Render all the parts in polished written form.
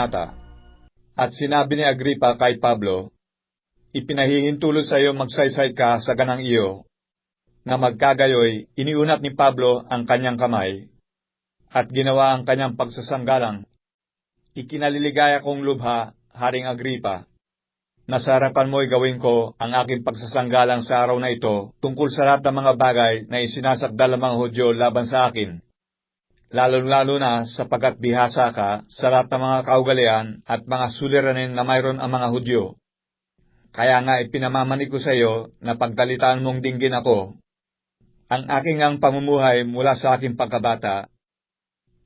kabanata. At sinabi ni Agripa kay Pablo, "Ipinahihintulot sa iyo magsaysay ka sa ganang iyo." Na magkagayoy, iniunat ni Pablo ang kanyang kamay, at ginawa ang kanyang pagsasanggalang. "Ikinaliligaya kong lubha, Haring Agripa, na sa harapan mo'y gawin ko ang aking pagsasanggalang sa araw na ito tungkol sa lahat ng mga bagay na isinasakdal ng mga Hudyo laban sa akin. Lalo-lalo na sapagkat bihasa ka sa lahat ng mga kaugalian at mga suliranin na mayroon ang mga Hudyo. Kaya nga ipinamamani ko sa iyo na pagdalitaan mong dinggin ako. Ang aking ang pamumuhay mula sa aking pagkabata,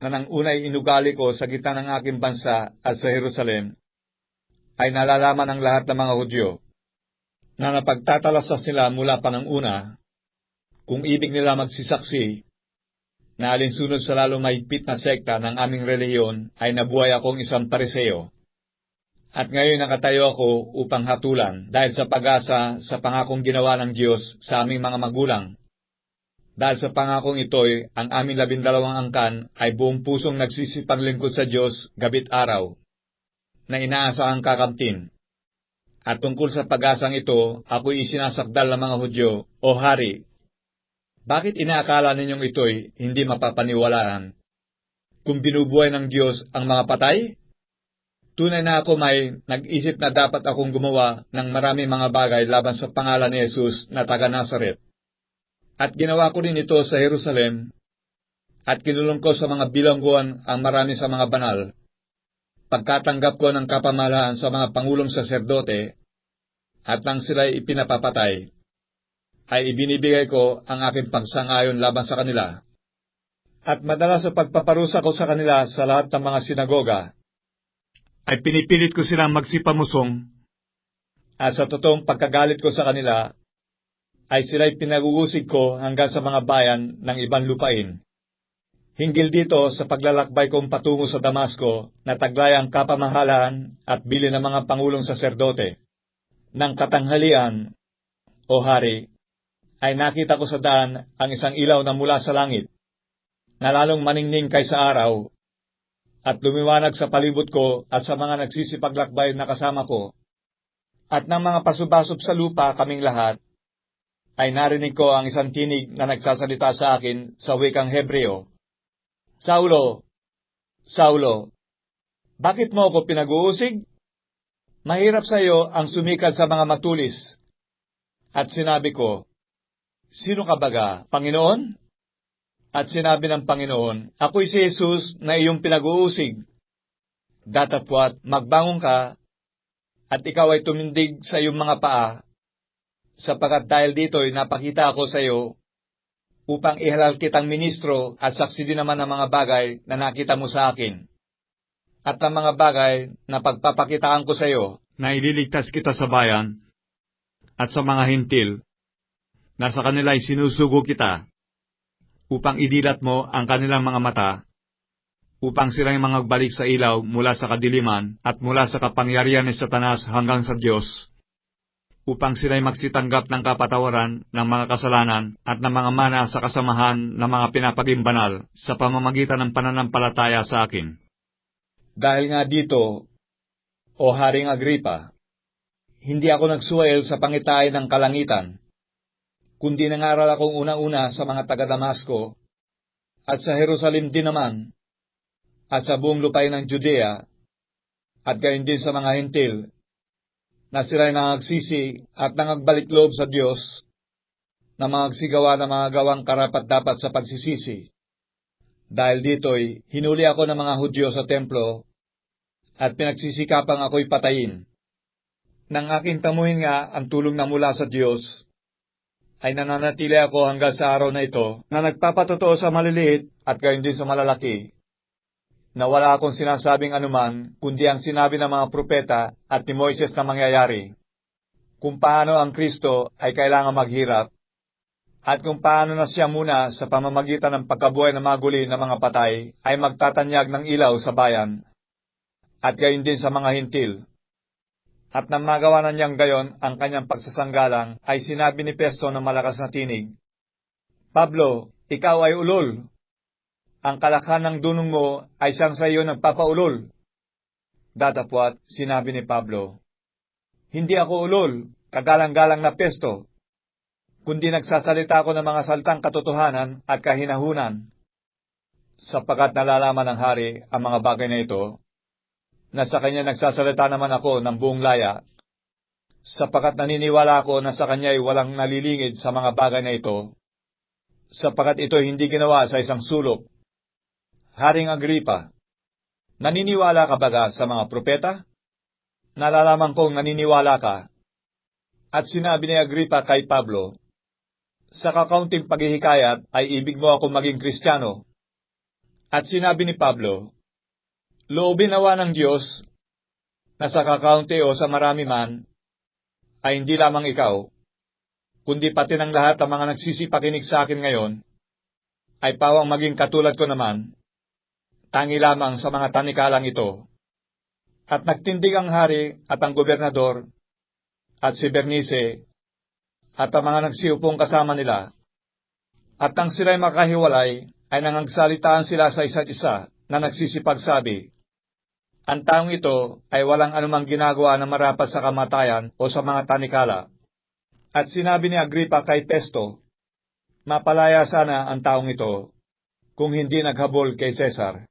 na nang unay inugali ko sa gitna ng aking bansa at sa Jerusalem, ay nalalaman ng lahat ng mga Hudyo, na napagtatalastas nila mula pa ng una, kung ibig nila magsisaksi, na alinsunod sa lalong mahigpit na sekta ng aming relihiyon ay nabuhay akong isang pariseo. At ngayon nakatayo ako upang hatulan dahil sa pag-asa sa pangakong ginawa ng Diyos sa aming mga magulang. Dahil sa pangakong ito'y ang aming 12 angkan ay buong pusong nagsisipanglingkod sa Diyos gabit araw, na inaasahang kakamtin. At tungkol sa pag-asang ito, ako'y isinasakdal ng mga Hudyo, o hari. Bakit inaakala ninyong ito'y hindi mapapaniwalaan? Kung binubuhay ng Diyos ang mga patay? Tunay na ako may nag-isip na dapat akong gumawa ng maraming mga bagay laban sa pangalan ni Jesus na taga Nazaret. At ginawa ko rin ito sa Jerusalem, at kinulong ko sa mga bilangguan ang marami sa mga banal. Pagkatanggap ko ng kapamahalaan sa mga pangulong saserdote, at nang sila'y ipinapapatay, ay ibinibigay ko ang aking pagsang-ayon laban sa kanila. At madalas sa pagpaparusa ko sa kanila sa lahat ng mga sinagoga, ay pinipilit ko silang magsipamusong, at sa totoong pagkagalit ko sa kanila, ay sila'y pinag-uusig ko hanggang sa mga bayan ng ibang lupain. Hinggil dito sa paglalakbay kong patungo sa Damasco na taglay ang kapamahalaan at bili ng mga pangulong saserdote. Nang katanghalian, o hari, ay nakita ko sa daan ang isang ilaw na mula sa langit, na lalong maningning kaysa araw, at lumiwanag sa palibot ko at sa mga nagsisipaglakbay na kasama ko. At ng mga pasubasop sa lupa kaming lahat, ay narinig ko ang isang tinig na nagsasalita sa akin sa wikang Hebreo, "Saulo, Saulo, bakit mo ako pinag-uusig? Mahirap sa iyo ang sumikal sa mga matulis." At sinabi ko, "Sino ka baga, Panginoon?" At sinabi ng Panginoon, "Ako'y si Jesus na iyong pinag-uusig. Datapwat magbangon ka, at ikaw ay tumindig sa iyong mga paa, sapagkat dahil dito'y napakita ako sa iyo, upang ihalal kitang ministro at saksi din naman ng mga bagay na nakita mo sa akin, at ng mga bagay na pagpapakitaan ko sa iyo, na ililigtas kita sa bayan, at sa mga hintil, na sa kanila'y sinusugo kita, upang idilat mo ang kanilang mga mata, upang sila'y mangagbalik sa ilaw mula sa kadiliman at mula sa kapangyarihan ni Satanas hanggang sa Diyos, upang sila'y magsitanggap ng kapatawaran ng mga kasalanan at ng mga mana sa kasamahan ng mga pinapaging banal sa pamamagitan ng pananampalataya sa akin." Dahil nga dito, o Haring Agripa, hindi ako nagsuwail sa pangitain ng kalangitan, kundi nangaral akong una-una sa mga taga-Damasco, at sa Jerusalem din naman, at sa buong lupain ng Judea, at gayon din sa mga hintil, na sila'y nangagsisi at nangagbalik loob sa Diyos, na magsigawa ng mga gawang karapat-dapat sa pagsisisi. Dahil dito'y hinuli ako ng mga Hudyo sa templo, at pinagsisikapang ako'y patayin. Nang aking tamuhin nga ang tulong na mula sa Diyos, ay nananatili ako hanggang sa araw na ito, na nagpapatotoo sa maliliit at gayon din sa malalaki, na wala akong sinasabing anuman, kundi ang sinabi ng mga propeta at ni Moises na mangyayari, kung paano ang Kristo ay kailangan maghirap, at kung paano na siya muna sa pamamagitan ng pagkabuhay ng mga guli ng mga patay ay magtatanyag ng ilaw sa bayan, at gayon din sa mga hintil. At nang magawa na niyang gayon ang kanyang pagsasanggalang, ay sinabi ni Festo ng malakas na tinig, "Pablo, ikaw ay ulol. Ang kalakhan ng dunong mo ay siyang sa iyo nagpapaulol." Datapwat, sinabi ni Pablo, "Hindi ako ulol, kagalang-galang na Pesto, kundi nagsasalita ako ng mga salitang katotohanan at kahinahunan, sapagkat nalalaman ng hari ang mga bagay na ito, na sa kanya nagsasalita naman ako ng buong laya, sapagkat naniniwala ako na sa kanya ay walang nalilingid sa mga bagay na ito, sapagkat ito hindi ginawa sa isang sulok. Haring Agripa, naniniwala ka baga sa mga propeta? Nalalaman kong naniniwala ka." At sinabi ni Agripa kay Pablo, "Sa kakaunting paghihikayat ay ibig mo ako maging Kristiyano." At sinabi ni Pablo, "Loobin nawa ng Diyos na sa kakaunti o sa marami man, ay hindi lamang ikaw, kundi pati ng lahat ng mga nagsisipakinig sa akin ngayon, ay pawang maging katulad ko naman, tangi lamang sa mga tanikalang ito." At nagtindig ang hari at ang gobernador at si Bernice at ang mga nagsiupong kasama nila, at nang sila'y makahiwalay, ay nangagsalitaan sila sa isa't isa na nagsisipagsabi, "Ang taong ito ay walang anumang ginagawa na marapat sa kamatayan o sa mga tanikala." At sinabi ni Agripa kay Pesto, "Mapalaya sana ang taong ito kung hindi naghabol kay Cesar."